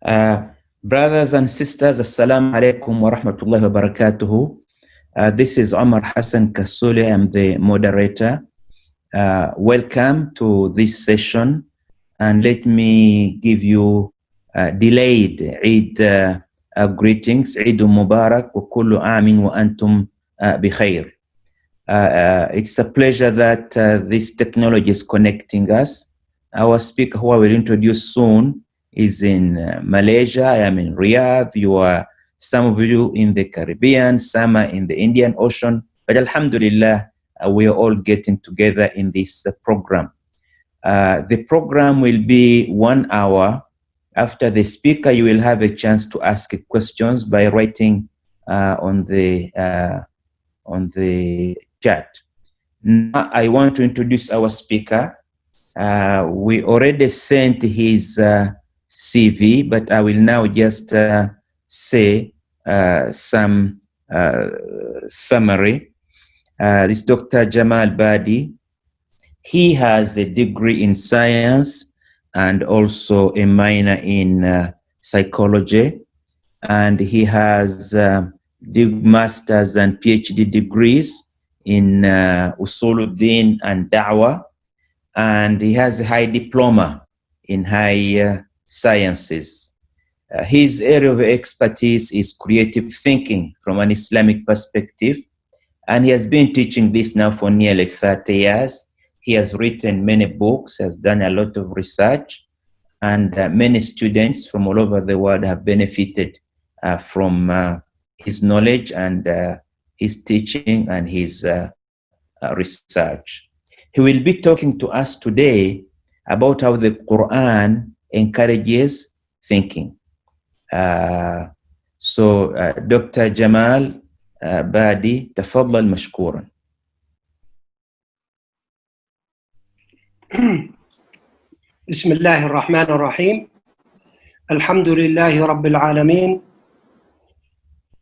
Brothers and sisters, Assalamu alaikum wa rahmatullahi wa barakatuhu. This is Omar Hassan Kasuli. I'm the moderator. Welcome to this session, and let me give you delayed Eid greetings. Eid Mubarak wa kullu amin wa antum bikhair. It's a pleasure that this technology is connecting us. Our speaker, who I will introduce soon, is in Malaysia. I am in Riyadh. Some of you in the Caribbean, some are in the Indian Ocean. But Alhamdulillah, we are all getting together in this program. The program will be 1 hour. After the speaker, you will have a chance to ask questions by writing on the chat. Now, I want to introduce our speaker. We already sent his CV, but I will now just say some summary. This Dr. Jamal Badie. He has a degree in science and also a minor in psychology, and he has master's and PhD degrees in Usuluddin and Da'wah, and he has a high diploma in high sciences. His area of expertise is creative thinking from an Islamic perspective, and he has been teaching this now for nearly 30 years. He has written many books, has done a lot of research, and many students from all over the world have benefited from his knowledge and his teaching and his research. He will be talking to us today about how the Quran encourages thinking. Dr. Jamal Badie, تفضل مشكورا. بسم الله الرحمن الرحيم. الحمد لله رب العالمين،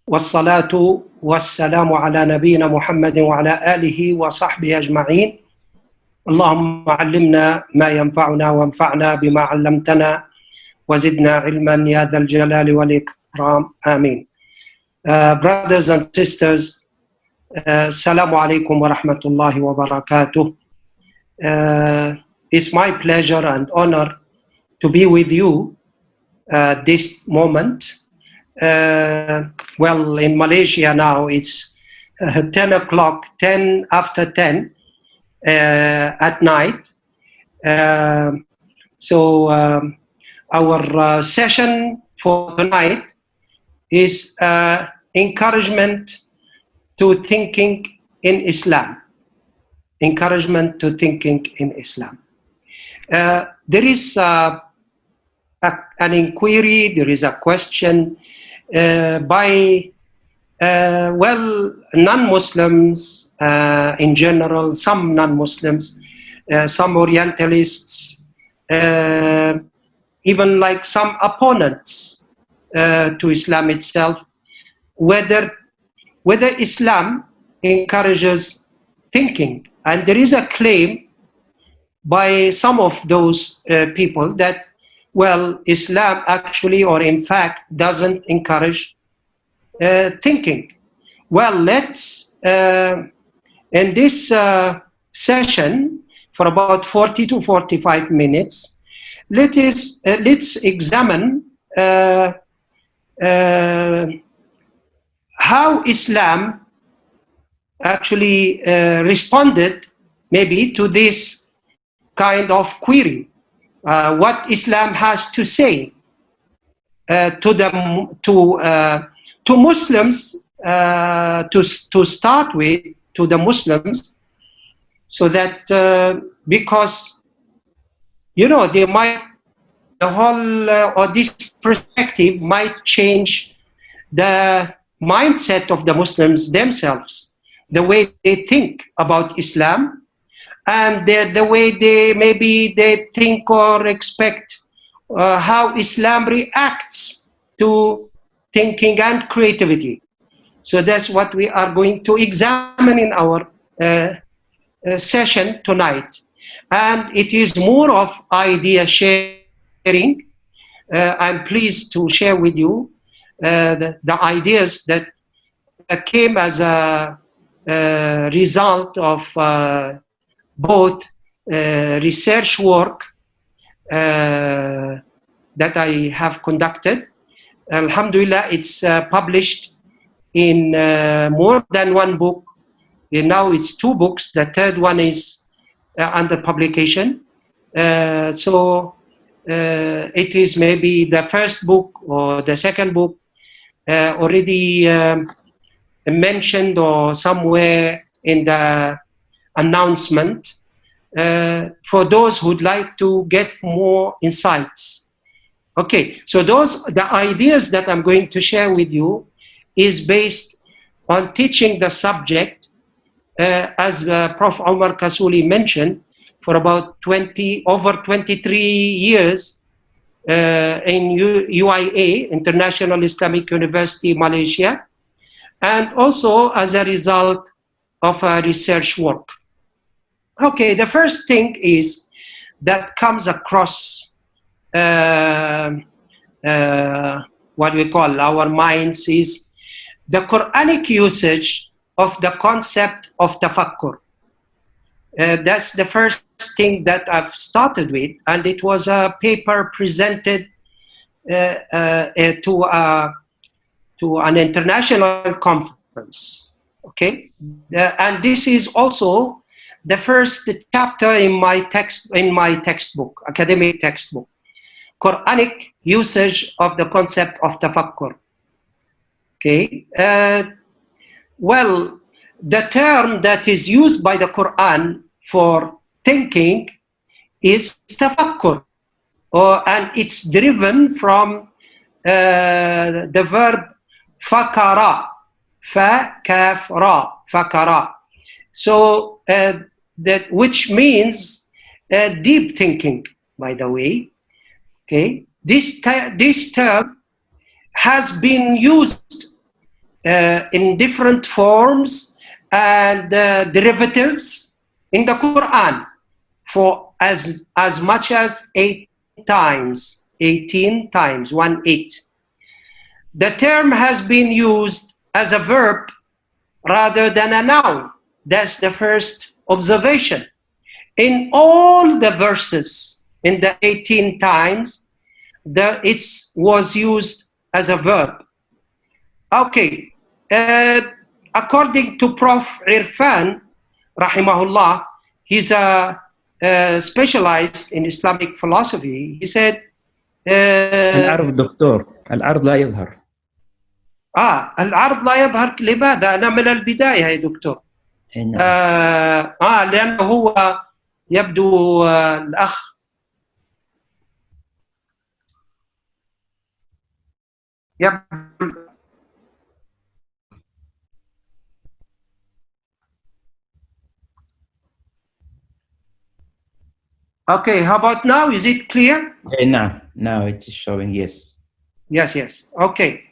والصلاة والسلام على نبينا محمد وعلى آله وصحبه أجمعين. اللهم علمنا ما ينفعنا وانفعنا بما علمتنا وزدنا علما يا ذا الجلال والإكرام. آمين. Brothers and sisters, Assalamu alaikum wa rahmatullahi wa barakatuh. It's my pleasure and honor to be with you this moment. Well, in Malaysia now it's 10 o'clock, 10 after 10 at night. Our session for tonight is encouragement to thinking in Islam. Encouragement to thinking in Islam. There is an inquiry, there is a question by non-Muslims in general, some non-Muslims, some Orientalists, even like some opponents to Islam itself, whether Islam encourages thinking. And there is a claim by some of those people that, well, Islam actually, or in fact, doesn't encourage thinking. Well, let's, in this session, for about 40 to 45 minutes, let's examine how Islam actually responded maybe to this kind of query. What Islam has to say to Muslims, to start with, to the Muslims, so that because they might, the whole or this perspective might change the mindset of the Muslims themselves, the way they think about Islam, and the way they think or expect how Islam reacts to thinking and creativity. So that's what we are going to examine in our session tonight. And it is more of idea sharing I'm pleased to share with you the ideas that came as a result of both research work that I have conducted. Alhamdulillah, it's published in more than one book. And now it's 2 books. The third one is under publication. So it is maybe the first book or the second book already mentioned or somewhere in the announcement for those who'd like to get more insights. Okay, so the ideas that I'm going to share with you is based on teaching the subject as Prof. Omar Kasuli mentioned, for about over 23 years in UIA, International Islamic University, Malaysia, and also as a result of research work. Okay, the first thing is that comes across what we call our minds is the Quranic usage of the concept of tafakkur. That's the first thing that I've started with, and it was a paper presented to an international conference. Okay, and this is also the first chapter in my textbook, academic textbook, Quranic usage of the concept of tafakkur. Okay, well, the term that is used by the Quran for thinking is tafakkur, and it's driven from the verb fakara, fa kaf ra, fakara. So that which means deep thinking, by the way. Okay, this term has been used in different forms and derivatives in the Quran for as much as 18 times, 18. The term has been used as a verb rather than a noun. That's the first observation. In all the verses, in the 18 times, it was used as a verb. Okay, according to Prof. Irfan, rahimahullah, he's a specialized in Islamic philosophy. He said, العرض دكتور، العرض لا يظهر. العرض لا يظهر لماذا؟ أنا من البداية يا دكتور. لأنه هو يبدو الأخ يبدو. Okay, how about now? Is it clear? Now it is showing, yes. Yes. Okay.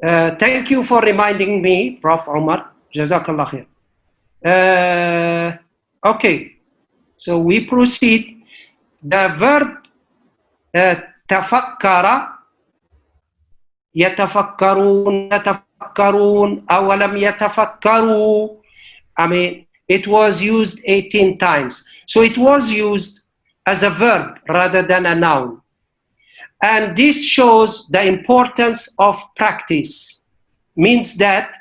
Thank you for reminding me, Prof. Omar. Jazakallah khair. Okay, so we proceed. The verb tafakkara, yatafakkarun, awalam yatafakkaru. I mean, it was used 18 times. So it was used as a verb rather than a noun. And this shows the importance of practice. Means that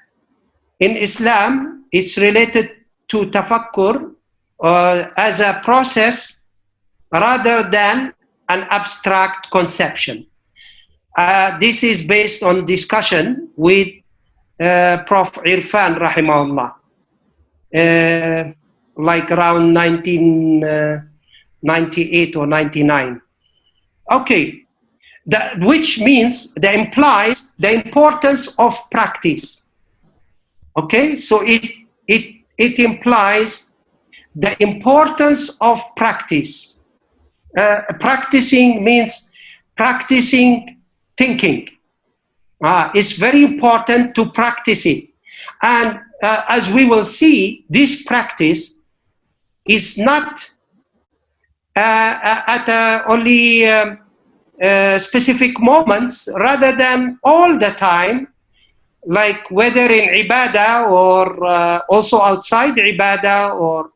in Islam, it's related to tafakkur as a process rather than an abstract conception. This is based on discussion with Prof. Irfan, rahimahullah. Like around 1998 or 99. Okay, which means that implies the importance of practice. Okay, so it implies the importance of practice. Practicing means practicing thinking. It's very important to practice it. And as we will see, this practice is not only specific moments rather than all the time, like whether in ibadah or also outside ibadah or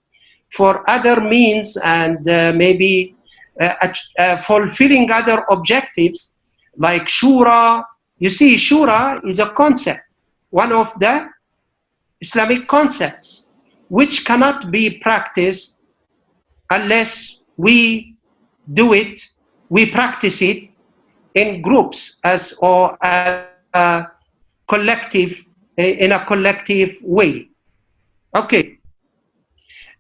for other means and maybe fulfilling other objectives like shura. You see, shura is a concept, one of the Islamic concepts, which cannot be practiced unless we do it, we practice it in groups or collective, in a collective way. Okay.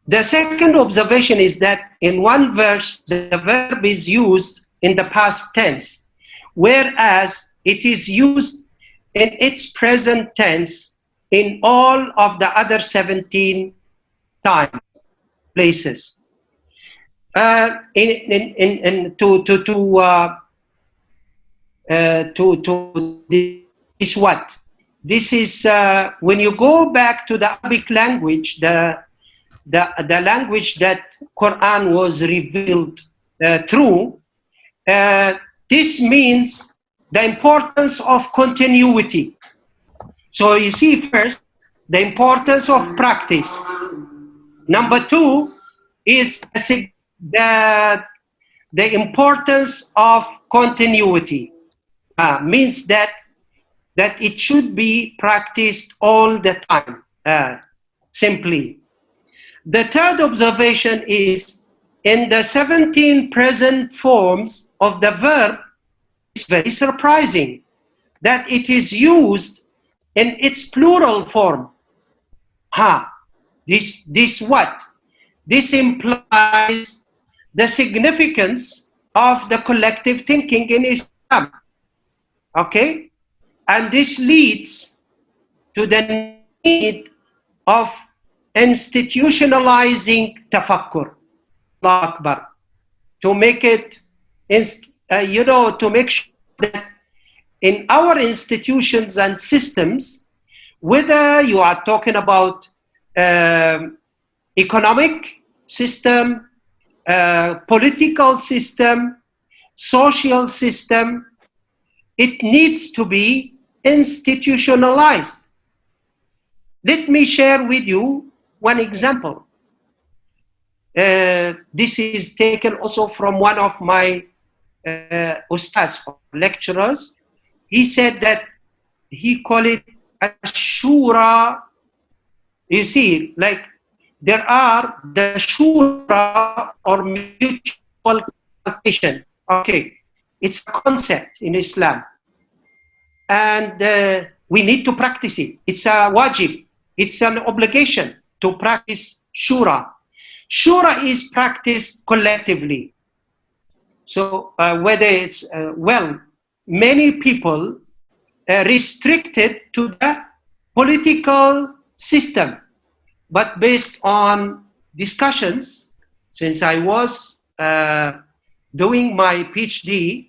The second observation is that in one verse, the verb is used in the past tense, whereas it is used in its present tense in all of the other 17 times, places. To this what? This is when you go back to the Arabic language, the language that Quran was revealed through. This means the importance of continuity. So you see, first, the importance of practice. Number two is the importance of continuity. Means that it should be practiced all the time, simply. The third observation is in the 17 present forms of the verb, it's very surprising that it is used in its plural form. This what? This implies the significance of the collective thinking in Islam. Okay? And this leads to the need of institutionalizing tafakkur, Allahu Akbar, to make it, to make sure that in our institutions and systems, whether you are talking about economic system, political system, social system, it needs to be institutionalized. Let me share with you one example. This is taken also from one of my ustaz, lecturers. He said that he called it a shura. You see, like there are the shura or mutual consultation. Okay, it's a concept in Islam. And we need to practice it. It's a wajib. It's an obligation to practice shura. Shura is practiced collectively. So whether it's, many people restricted to the political system, but based on discussions, since I was doing my PhD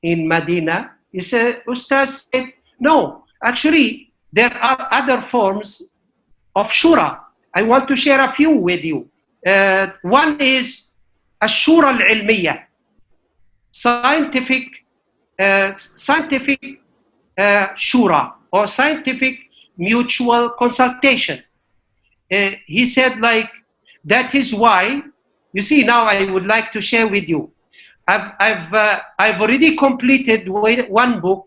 in Medina, Ustaz said, no, actually, there are other forms of shura. I want to share a few with you. One is shura al-ilmiyya, scientific shura, or scientific mutual consultation. He said, like, that is why, you see, now I would like to share with you. I've already completed one book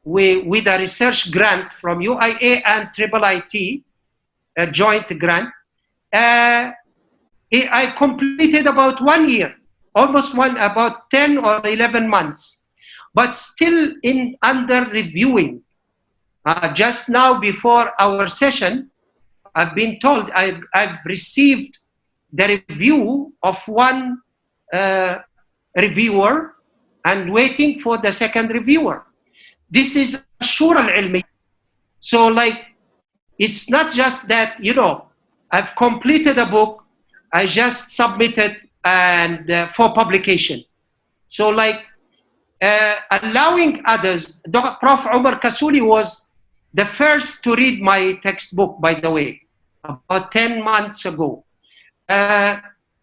with a research grant from UIA and IIIT, a joint grant. I completed about 1 year, about 10 or 11 months, but still under reviewing. Just now before our session, I've been told I've received the review of one reviewer and waiting for the second reviewer. This is shura al-ilmi. So like, it's not just that, I've completed a book, I just submitted and for publication. So like allowing others, Prof. Umar Kasuli was the first to read my textbook, by the way, about 10 months ago.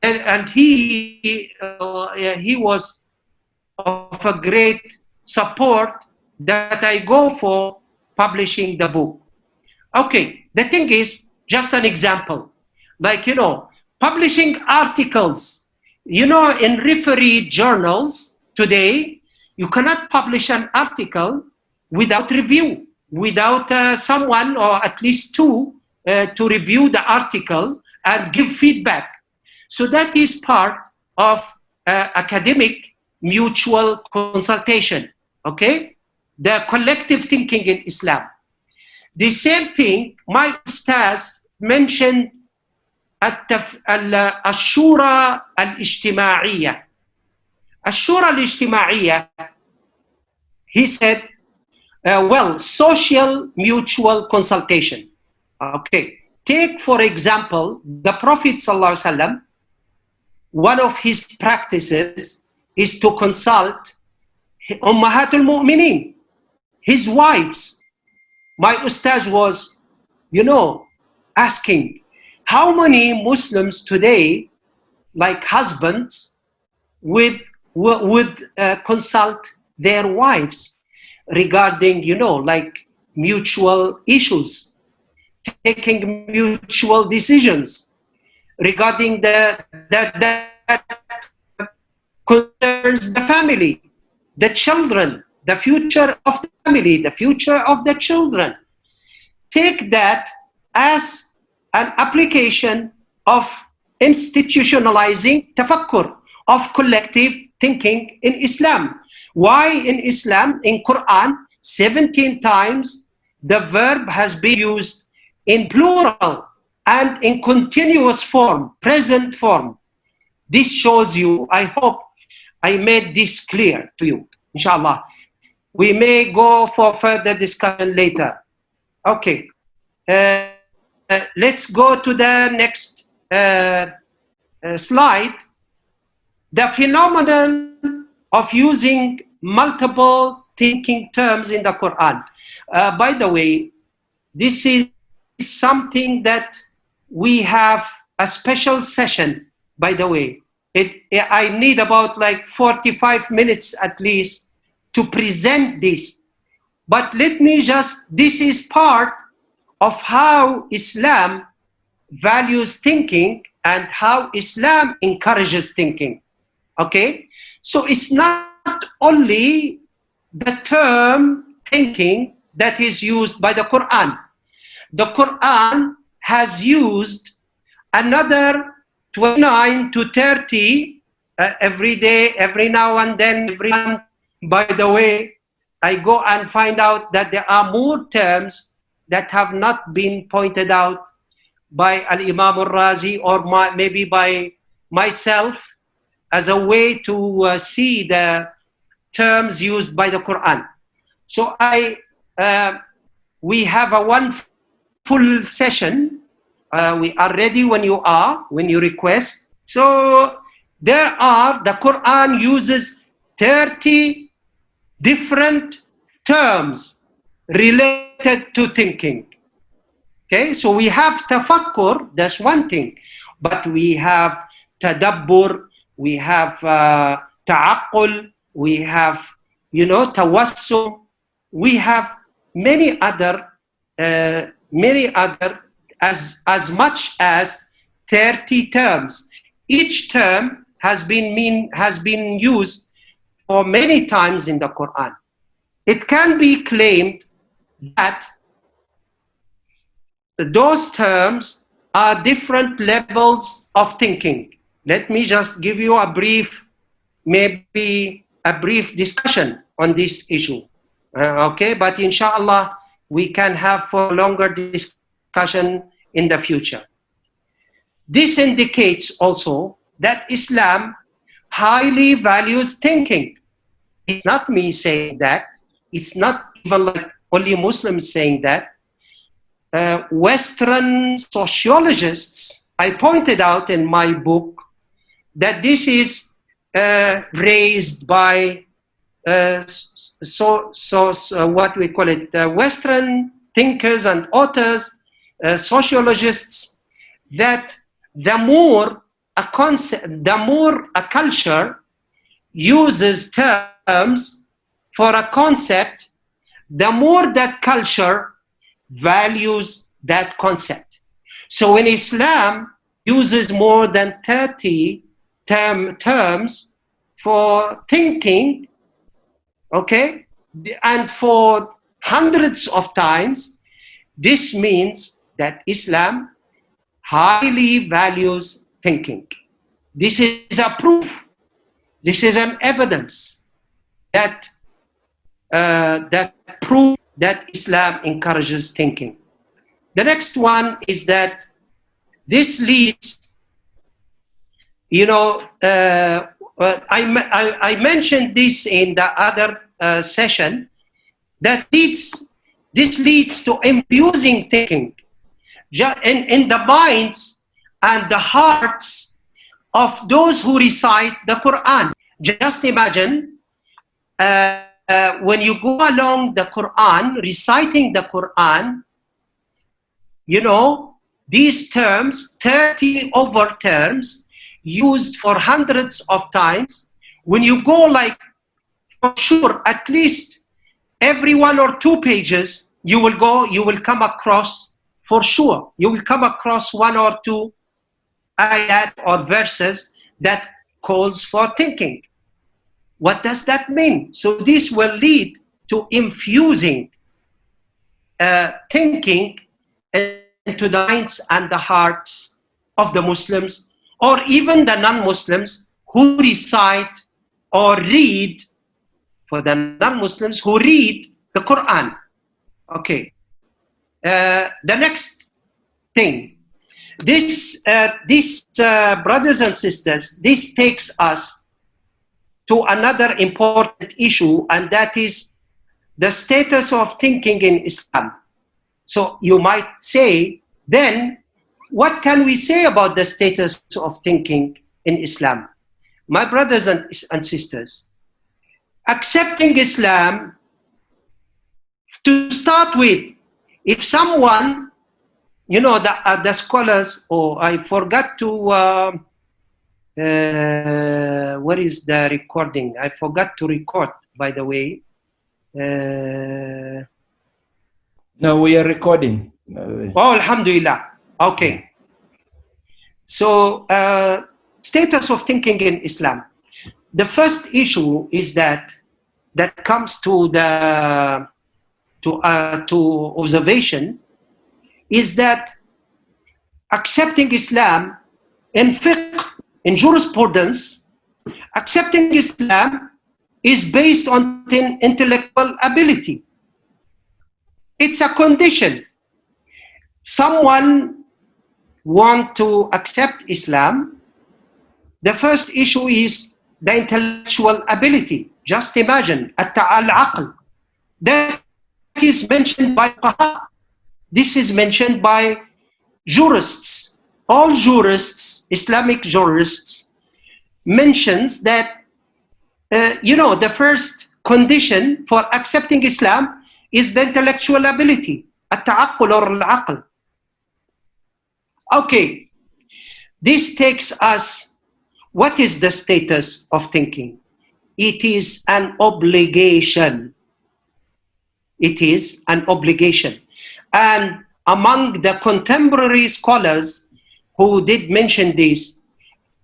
and he was of a great support that I go for publishing the book. Okay, the thing is, just an example, like, publishing articles, in referee journals today, you cannot publish an article without review, without someone or at least two to review the article and give feedback. So that is part of academic mutual consultation, okay? The collective thinking in Islam. The same thing, my ustaz mentioned الشورى الاجتماعية. الشورى الاجتماعية, he said, well, social mutual consultation. Okay, take for example, the Prophet ﷺ, one of his practices is to consult Ummahatul Mu'mineen, his wives. My ustaz was, asking, how many Muslims today, like husbands, would consult their wives regarding, like mutual issues, taking mutual decisions regarding that concerns the family, the children, the future of the family, the future of the children. Take that as an application of institutionalizing tafakkur, of collective thinking in Islam. Why in Islam, in Quran, 17 times the verb has been used in plural and in continuous form, present form. This shows you, I hope I made this clear to you, inshallah. We may go for further discussion later. Okay, let's go to the next slide. The phenomenon of using multiple thinking terms in the Quran. By the way, this is something that we have a special session, by the way. I need about like 45 minutes at least to present this. But let me just, this is part of how Islam values thinking and how Islam encourages thinking. Okay? So it's not only the term thinking that is used by the Quran. The Quran has used another 29 to 30 every day, every now and then, every month. By the way, I go and find out that there are more terms that have not been pointed out by Al-Imam al-Razi or maybe by myself as a way to see the terms used by the Quran. So we have one full session. We are ready when you request. So the Quran uses 30 different terms related to thinking. Okay, so we have tafakkur, that's one thing, but we have tadabbur, we have ta'aqqul, we have, tawassum, we have many other as much as 30 terms. Each term has been used for many times in the Quran. It can be claimed that those terms are different levels of thinking. Let me just give you maybe a brief discussion on this issue. Okay, but inshallah, we can have for longer discussion in the future. This indicates also that Islam highly values thinking. It's not me saying that. It's not even like only Muslims saying that. Western sociologists, I pointed out in my book that this is raised by what we call it, Western thinkers and authors, sociologists, that the more a concept, the more a culture uses terms for a concept, the more that culture values that concept. So when Islam uses more than 30 terms for thinking, okay, and for hundreds of times, this means that Islam highly values thinking. This is a proof. This is an evidence that proves that Islam encourages thinking. The next one is that this leads, you know, I mentioned this in the other session, that this leads to infusing thinking in the minds and the hearts of those who recite the Quran. Just imagine when you go along the Quran, reciting the Quran, you know, these terms, 30 over terms, used for hundreds of times. When you go, like, for sure, at least every 1 or 2 pages, you will come across, for sure, you will come across 1 or 2 ayat or verses that calls for thinking. What does that mean? So this will lead to infusing thinking into the minds and the hearts of the Muslims, or even the non-Muslims who recite or read, for the non-Muslims who read the Quran. Okay. The next thing, this brothers and sisters, this takes us to another important issue, and that is the status of thinking in Islam. So you might say, then, what can we say about the status of thinking in Islam? My brothers and sisters, accepting Islam, to start with, if someone, you know, the scholars, I forgot to, where is the recording? I forgot to record, by the way. No, we are recording. Oh, alhamdulillah. Okay. So, status of thinking in Islam. The first issue is that comes to the to observation, is that accepting Islam in fiqh, in jurisprudence, accepting Islam is based on intellectual ability. It's a condition. Someone want to accept Islam, the first issue is the intellectual ability. Just imagine, al-aql. That is mentioned by fuqaha. This is mentioned by jurists. All jurists, Islamic jurists, mentions that, you know, the first condition for accepting Islam is the intellectual ability, at-ta'aqqul or al-aql. Okay, this takes us, what is the status of thinking? It is an obligation. It is an obligation. And among the contemporary scholars who did mention this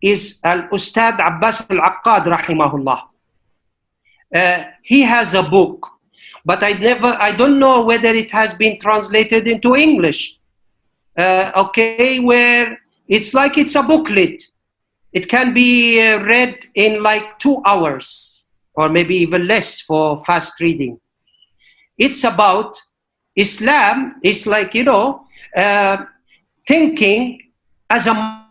is Al-Ustad Abbas Al-Aqqad rahimahullah. He has a book, but I don't know whether it has been translated into English. Okay, where it's like it's a booklet. It can be read in like 2 hours or maybe even less for fast reading. It's about Islam. It's like, you know, thinking as a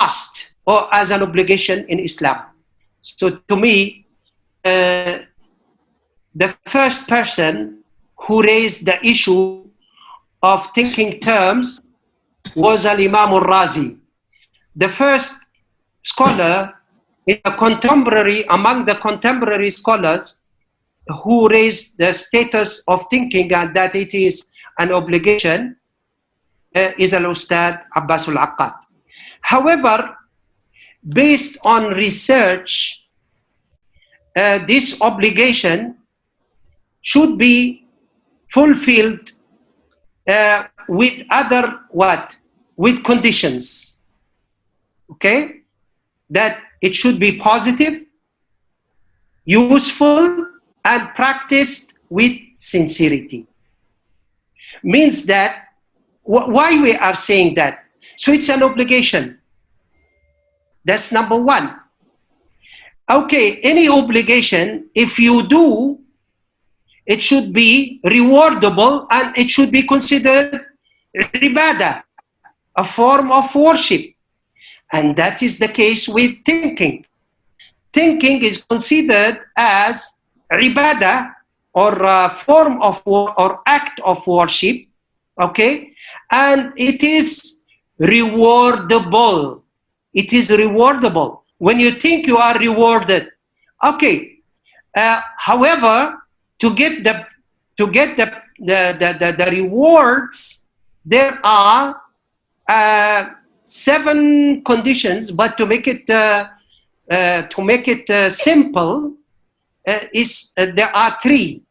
must or as an obligation in Islam. So to me, the first person who raised the issue of thinking terms was Al-Imam al-Razi, the first scholar in a contemporary, among the contemporary scholars who raised the status of thinking and that it is an obligation, is Al-Ustad Abbas Al-Aqqad. However, based on research, this obligation should be fulfilled with other what? With conditions. Okay? That it should be positive, useful, and practiced with sincerity. Means that, why we are saying that? So it's an obligation. That's number one. Okay, any obligation, if you do, it should be rewardable and it should be considered ibadah, a form of worship. And that is the case with thinking. Thinking is considered as ibadah, or a form of or act of worship, okay? And it is rewardable. It is rewardable. When you think, you are rewarded. Okay. However, to get the rewards, there are 7 conditions. But to make it simple, there are 3.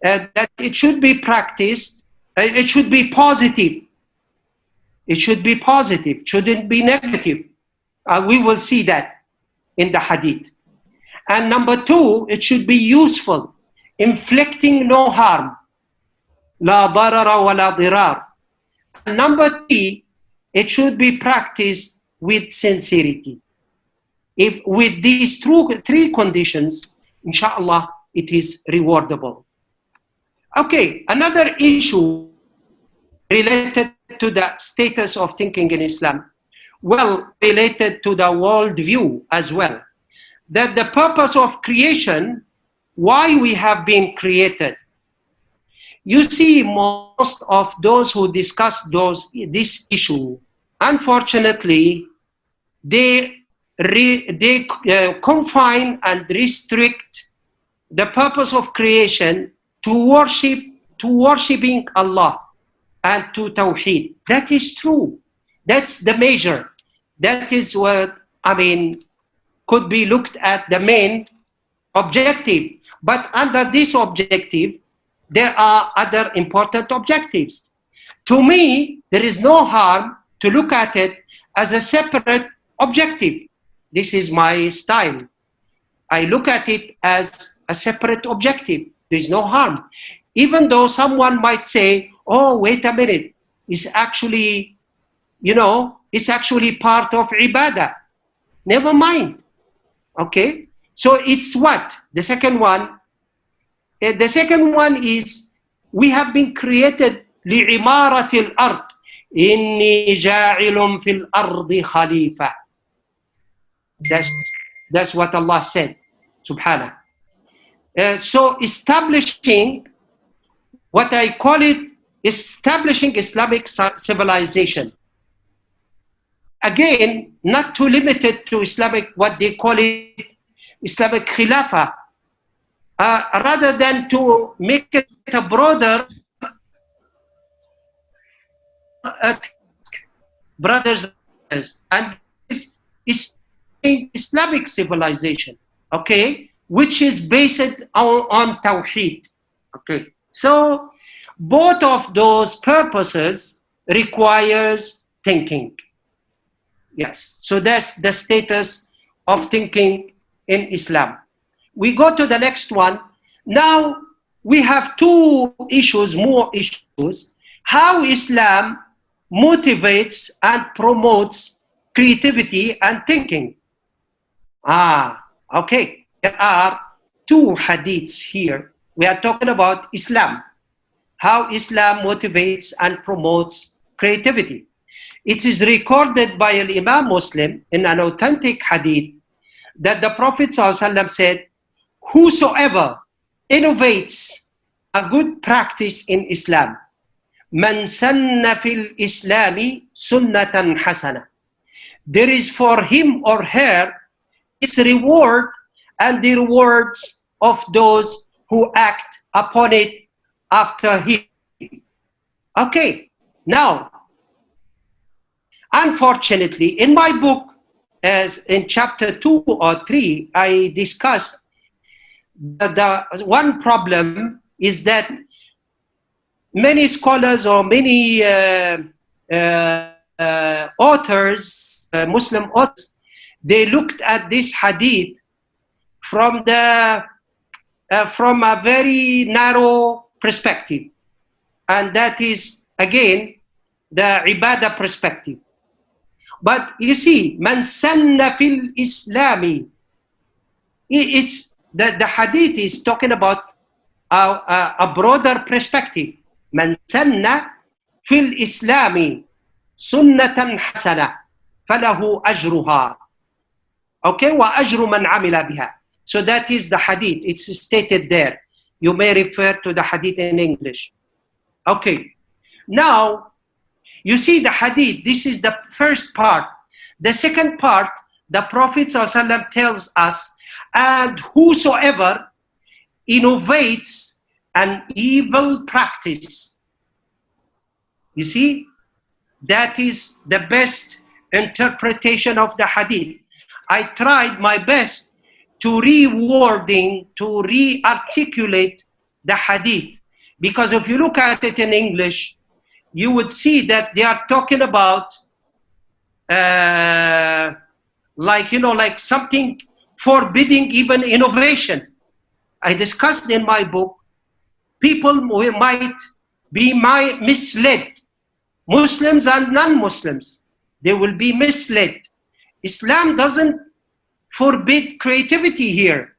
That it should be practiced. It should be positive. It should be positive. Shouldn't be negative. We will see that in the hadith. And number 2, it should be useful, inflicting no harm. La darara wa la dirar. And number 3, it should be practiced with sincerity. If with these 3 conditions, inshallah, it is rewardable. Okay, another issue related to the status of thinking in Islam. Well, related to the world view as well. That the purpose of creation, why we have been created. You see, most of those who discuss this issue, unfortunately, they confine and restrict the purpose of creation to worshiping Allah and to Tawheed. That is true. That's the measure. That is what, could be looked at the main objective. But under this objective, there are other important objectives. To me, there is no harm to look at it as a separate objective. This is my style. I look at it as a separate objective. There is no harm. Even though someone might say, oh, wait a minute, it's actually, it's actually part of ibadah. Never mind. Okay? So it's what? The second one. The second one is, we have been created لِعِمَارَةِ الْأَرْضِ إِنِّي جَاعِلٌ فِي الْأَرْضِ خَلِيفَةً. That's what Allah said, subhanah. So establishing, what I call it, establishing Islamic civilization. Again, not too limited to Islamic, what they call it, Islamic Khilafah. Rather than to make it a broader, brothers, and this is Islamic civilization, okay, which is based on Tawheed. Okay, so both of those purposes requires thinking. Yes, so that's the status of thinking in Islam. We go to the next one. Now we have 2 issues, more issues. How Islam motivates and promotes creativity and thinking. Okay. There are 2 hadiths here. We are talking about Islam. How Islam motivates and promotes creativity. It is recorded by an Imam Muslim in an authentic hadith that the Prophet ﷺ said, whosoever innovates a good practice in Islam, man sanna fil islami sunnatan hasana, there is for him or her its reward and the rewards of those who act upon it after him. Okay, now, unfortunately, in my book, as in chapter 2 or 3, I discussed the one problem is that many scholars or many authors, Muslim authors, they looked at this hadith from a very narrow perspective, and that is again the ibadah perspective. But you see, man sanna fil islami, it's the hadith is talking about a broader perspective. Man sanna fil islami sunnatan hasana falahu ajruha, okay, wa ajru man amila biha. So that is the hadith. It's stated there. You may refer to the hadith in English. Okay. Now, you see the hadith. This is the first part. The second part, the Prophet ﷺ tells us, and whosoever innovates an evil practice. You see, that is the best interpretation of the hadith. I tried my best to to re-articulate the hadith. Because if you look at it in English, you would see that they are talking about like something forbidding even innovation. I discussed in my book, people who might be misled, Muslims and non-Muslims, they will be misled. Islam doesn't forbid creativity here.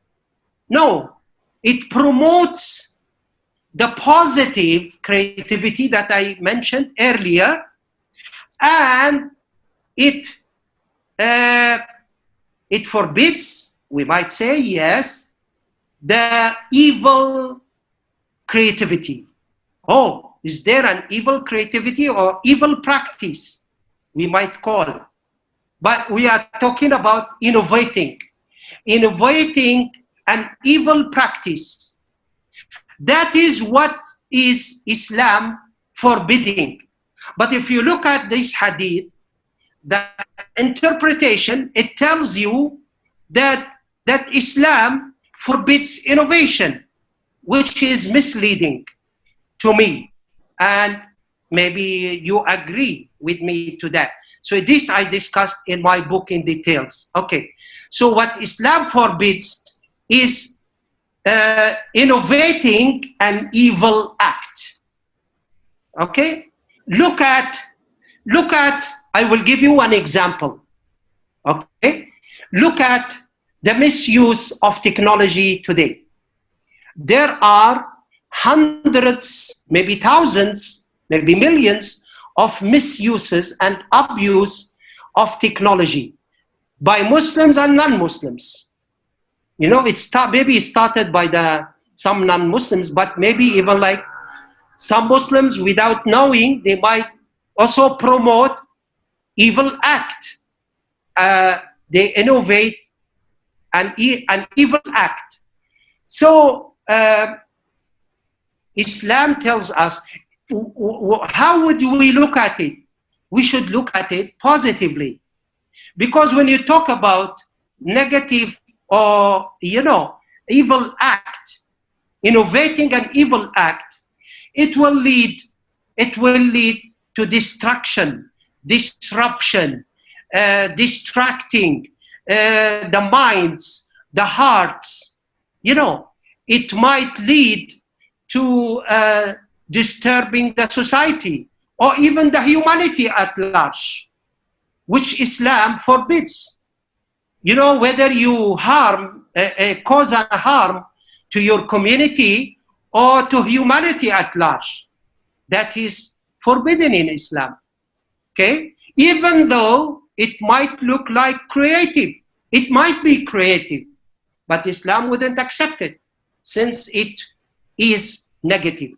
No, it promotes the positive creativity that I mentioned earlier, and it forbids, we might say, yes, the evil creativity. Oh, is there an evil creativity or evil practice, we might call? But we are talking about innovating an evil practice. That is what is Islam forbidding. But if you look at this hadith, the interpretation, it tells you that Islam forbids innovation, which is misleading to me. And maybe you agree with me to that. So this I discussed in my book in details. Okay, so what Islam forbids is innovating an evil act. Okay, look at, I will give you one example. Okay, look at the misuse of technology today. There are hundreds, maybe thousands, maybe millions of misuses and abuse of technology by Muslims and non-Muslims. You know, maybe it started by some non-Muslims, but maybe even like some Muslims, without knowing, they might also promote evil act. They innovate an evil act. So Islam tells us, how would we look at it? We should look at it positively. Because when you talk about negative or, evil act, innovating an evil act, it will lead to destruction, disruption, distracting the minds, the hearts. It might lead to disturbing the society or even the humanity at large, which Islam forbids. Whether you cause a harm to your community or to humanity at large, that is forbidden in Islam. Okay, even though it might look like creative, it might be creative, but Islam wouldn't accept it since it is negative.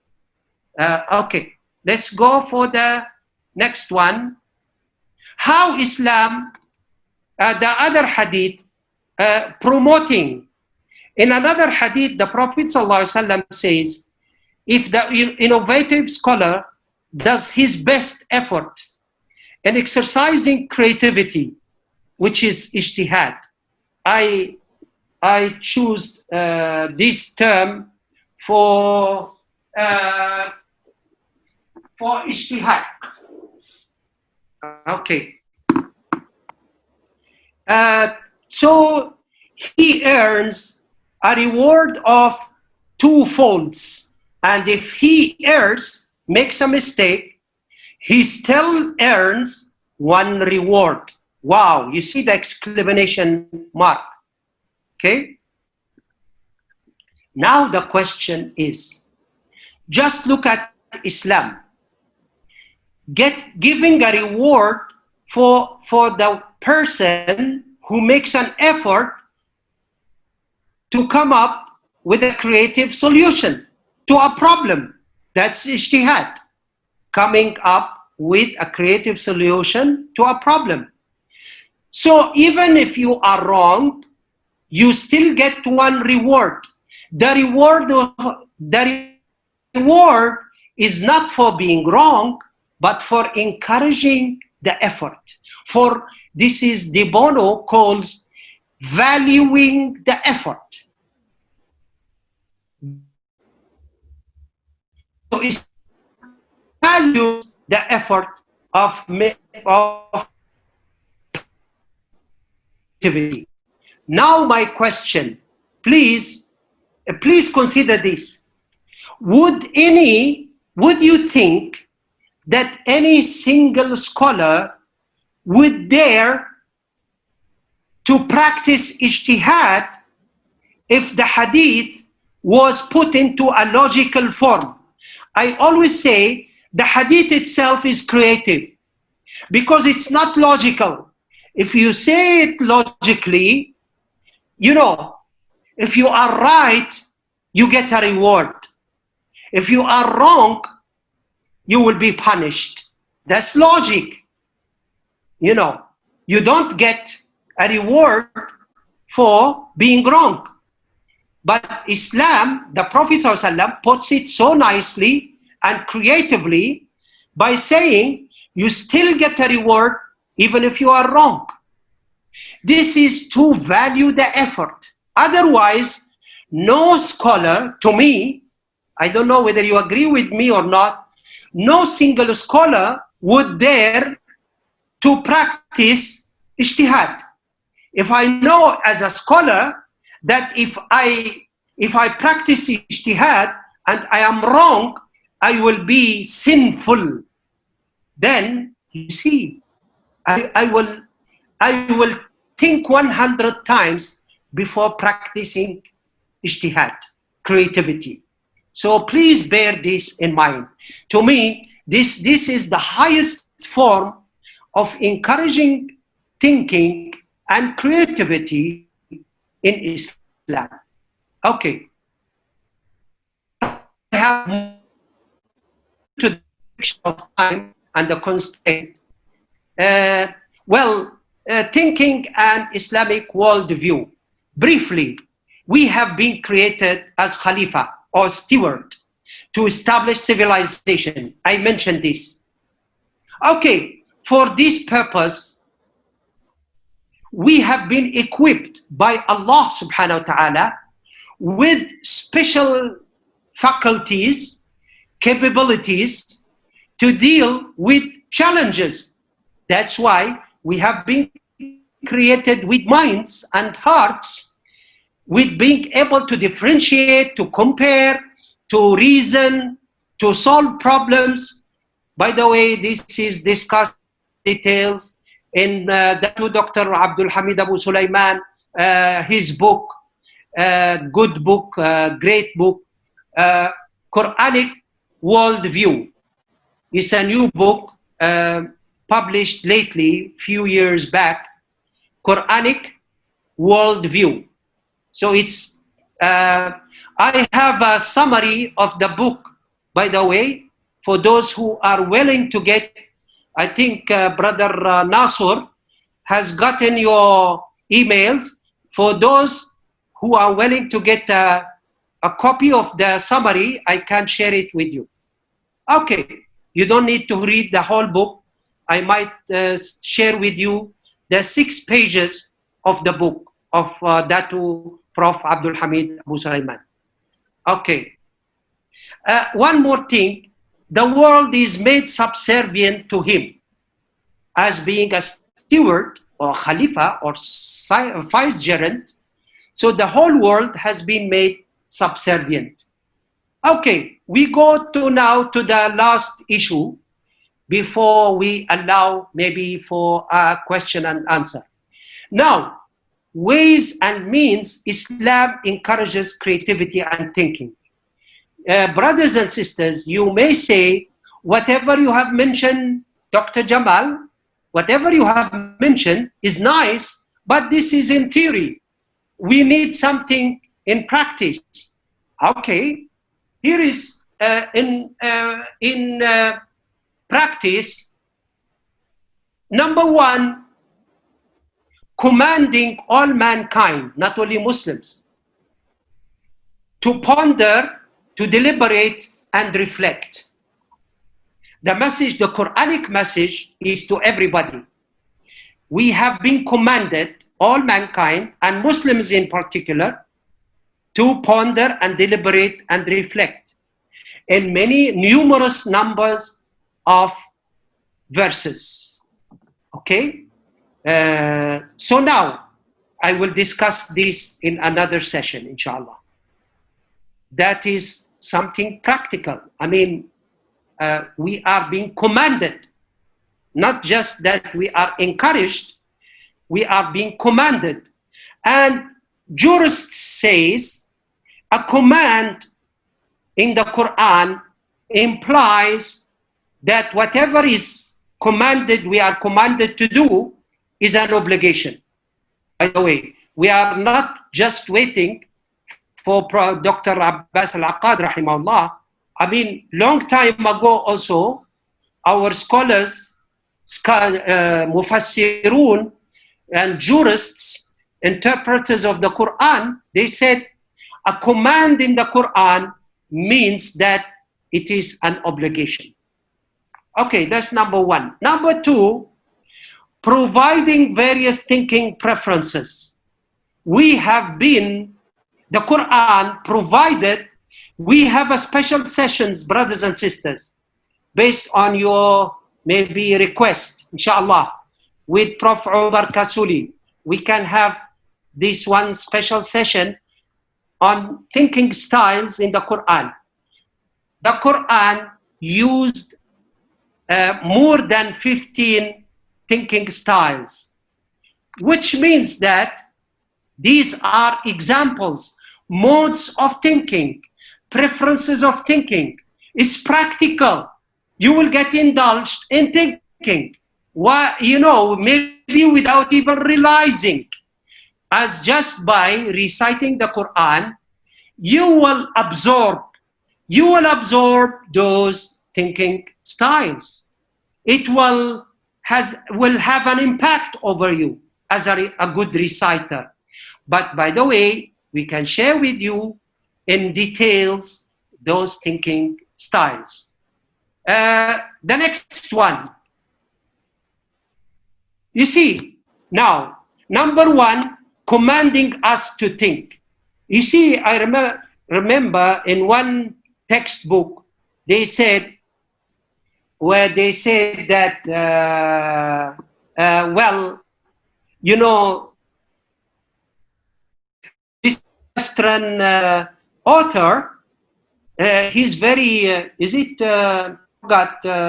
Okay, let's go for the next one. How Islam, the other hadith, promoting. In another hadith, the Prophet ﷺ says, if the innovative scholar does his best effort in exercising creativity which is ijtihad. I choose this term for ijtihad. Okay. So he earns a reward of 2 folds, and if he errs, makes a mistake, he still earns 1 reward. Wow, you see the exclamation mark. Okay. Now the question is, just look at Islam. Giving a reward for the person who makes an effort to come up with a creative solution to a problem. That's ijtihad. Coming up with a creative solution to a problem. So even if you are wrong, you still get 1 reward. The reward is not for being wrong, but for encouraging the effort. For this is De Bono calls valuing the effort. So it values the effort of activity. Now my question, please consider this. Would you think that any single scholar would dare to practice ijtihad if the hadith was put into a logical form? I always say the hadith itself is creative because it's not logical. If you say it logically, you know, if you are right, you get a reward. If you are wrong, you will be punished. That's logic. You know, you don't get a reward for being wrong. But Islam, the Prophet ﷺ, puts it so nicely and creatively by saying you still get a reward even if you are wrong. This is to value the effort. Otherwise, no scholar, to me, I don't know whether you agree with me or not, no single scholar would dare to practice ijtihad. If I know as a scholar that if I practice ijtihad and I am wrong, I will be sinful, then you see, I will think 100 times before practicing ijtihad, creativity. So please bear this in mind. To me, this is the highest form of encouraging thinking and creativity in Islam. Okay. I have to the of time and the constraint. Thinking and Islamic worldview. Briefly, we have been created as Khalifa or steward to establish civilization. I mentioned this. Okay, for this purpose, we have been equipped by Allah subhanahu wa ta'ala with special faculties, capabilities to deal with challenges. That's why we have been created with minds and hearts, with being able to differentiate, to compare, to reason, to solve problems. By the way, this is discussed details in Dr. Abdul Hamid Abu Sulaiman, his book, good book, great book, QUR'ANIC Worldview. It's a new book published lately, few years back, QUR'ANIC Worldview. So it's, I have a summary of the book, by the way, for those who are willing to get. I think Brother Nasur has gotten your emails. For those who are willing to get a copy of the summary, I can share it with you. Okay, you don't need to read the whole book. I might share with you the 6 pages of the book of Datu Prof. Abdul Hamid Abu Sulaiman. Okay. One more thing, the world is made subservient to him as being a steward or Khalifa or vicegerent. So the whole world has been made subservient. Okay, we go to now to the last issue before we allow maybe for a question and answer. Now, ways and means Islam encourages creativity and thinking. Brothers and sisters, you may say, whatever you have mentioned, Dr. Jamal, whatever you have mentioned is nice, but this is in theory. We need something in practice. Okay, here is in practice. Number one, commanding all mankind, not only Muslims, to ponder, to deliberate and reflect. The message, the Quranic message, is to everybody. We have been commanded, all mankind, and Muslims in particular, to ponder and deliberate and reflect in many numerous numbers of verses. Okay? So now, I will discuss this in another session, inshallah. That is something practical. I mean, we are being commanded, not just that we are encouraged, we are being commanded. And jurists says a command in the Quran implies that whatever is commanded, we are commanded to do, is an obligation. By the way, we are not just waiting for Dr. Abbas al-Aqad, rahimahullah. I mean, long time ago also, our scholars, mufassirun, and jurists, interpreters of the Quran, they said a command in the Quran means that it is an obligation. Okay, that's number one. Number two, providing various thinking preferences. We have been, the Quran provided, we have a special sessions, brothers and sisters, based on your maybe request, inshallah, with Prof. Umar Kasuli. We can have this one special session on thinking styles in the Quran. The Quran used more than 15 thinking styles, which means that these are examples, modes of thinking, preferences of thinking. It's practical. You will get indulged in thinking, you know, maybe without even realizing. As just by reciting the Quran, you will absorb those thinking styles. It will have an impact over you as a good reciter. But by the way, we can share with you in details those thinking styles. The next one. You see, now, number one, commanding us to think. You see, I remember in one textbook, they said, where they said that, well, you know, this Western author, he's very,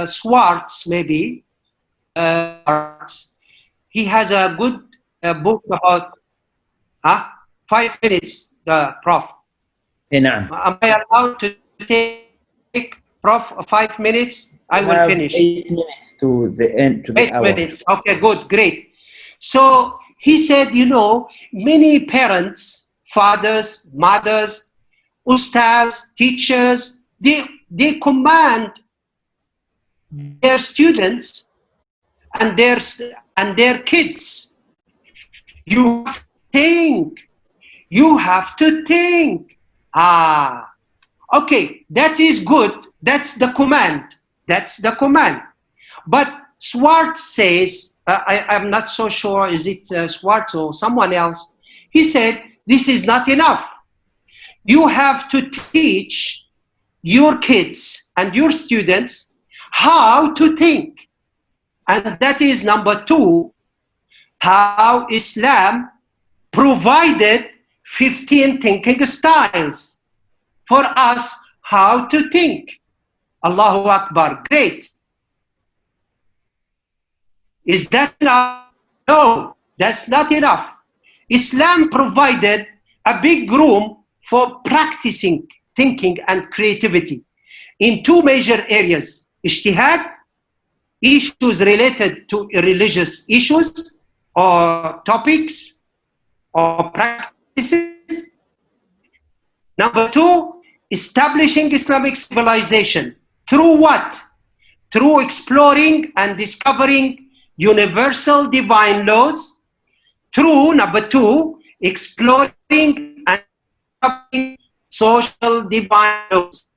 Swartz maybe, he has a good book about, 5 minutes, Prof. Am I allowed to take, Prof, 5 minutes? I will finish. 8 minutes to the end, to the 8 hour. minutes. Okay, good, great. So he said, you know, many parents, fathers, mothers, ustaz, teachers, they command their students and their kids, you have to think. You have to think. Okay, that is good. That's the command. That's the command. But Swartz says, I'm not so sure, is it Schwartz or someone else? He said, this is not enough. You have to teach your kids and your students how to think. And that is number 2, how Islam provided 15 thinking styles for us how to think. Allahu Akbar, great. Is that enough? No, that's not enough. Islam provided a big room for practicing thinking and creativity in 2 major areas: ijtihad, issues related to religious issues or topics or practices. Number 2, establishing Islamic civilization. Through what? Through exploring and discovering universal divine laws. Through, number 2, exploring and discovering social divine laws.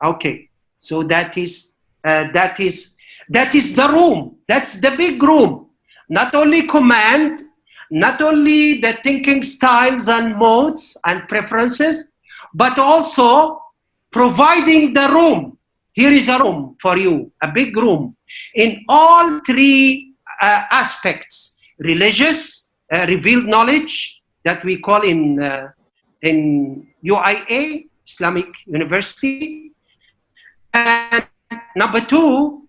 Okay, so that is the room. That's the big room. Not only command, not only the thinking styles and modes and preferences, but also providing the room. Here is a room for you, a big room, in all 3 aspects: religious, revealed knowledge, that we call in UIA, Islamic University, and number 2,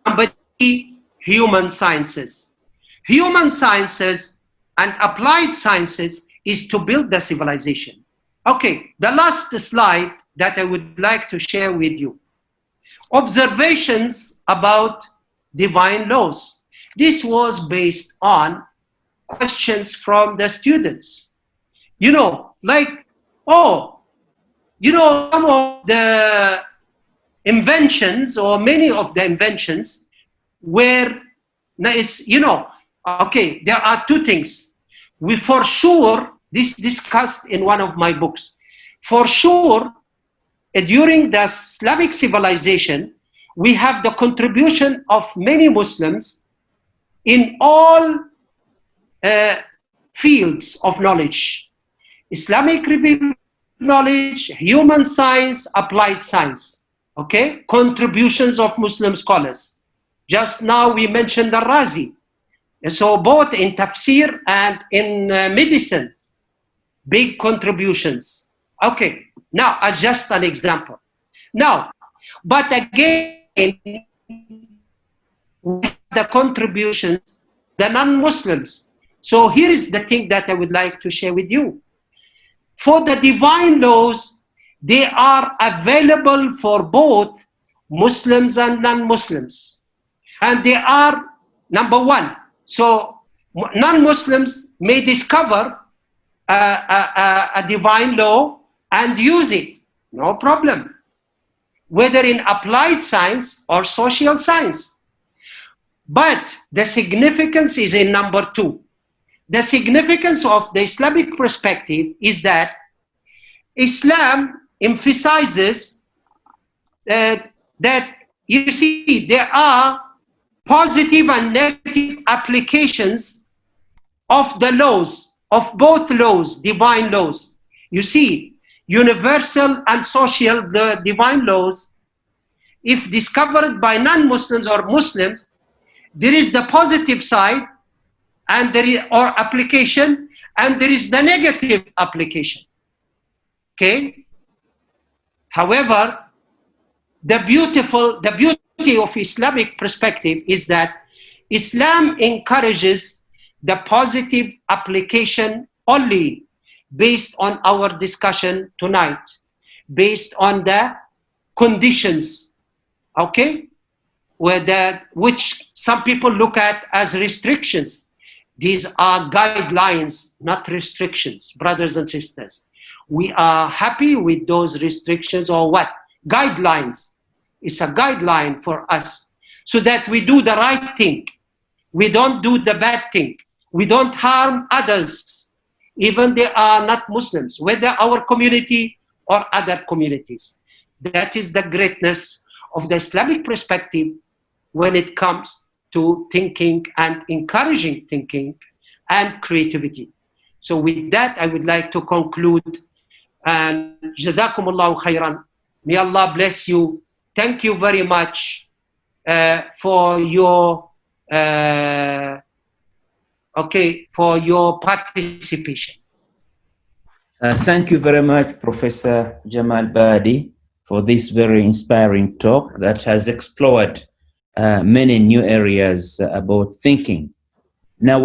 number 3, human sciences. Human sciences and applied sciences is to build the civilization. Okay, the last slide that I would like to share with you. Observations about divine laws. This was based on questions from the students. You know, like, oh, you know, some of the inventions, or many of the inventions, were, you know, okay, there are 2 things. We for sure, this discussed in one of my books, for sure, during the Islamic civilization, we have the contribution of many Muslims in all fields of knowledge: Islamic revealed knowledge, human science, applied science. Okay, contributions of Muslim scholars. Just now we mentioned the Razi. So both in tafsir and in medicine, big contributions. Okay, now as just an example. Now, but again, the contributions, the non-Muslims. So here is the thing that I would like to share with you. For the divine laws, they are available for both Muslims and non-Muslims. And they are, number 1, so non-Muslims may discover a divine law and use it, no problem, whether in applied science or social science. But the significance is in number 2. The significance of the Islamic perspective is that Islam emphasizes that, you see, there are positive and negative applications of the laws, of both laws, divine laws. You see, universal and social, the divine laws, if discovered by non-Muslims or Muslims, there is the positive side and there is, or application, and there is the negative application. Okay? However, the beauty of Islamic perspective is that Islam encourages the positive application only based on our discussion tonight, based on the conditions, okay, which some people look at as restrictions. These are guidelines, not restrictions, brothers and sisters. We are happy with those restrictions, or what? Guidelines. It's a guideline for us so that we do the right thing. We don't do the bad thing. We don't harm others, even they are not Muslims, whether our community or other communities. That is the greatness of the Islamic perspective when it comes to thinking and encouraging thinking and creativity. So with that, I would like to conclude, and Jazakumullahu khairan. May Allah bless you. Thank you very much for your for your participation. Thank you very much, Professor Jamal Badie, for this very inspiring talk that has explored many new areas about thinking. Now,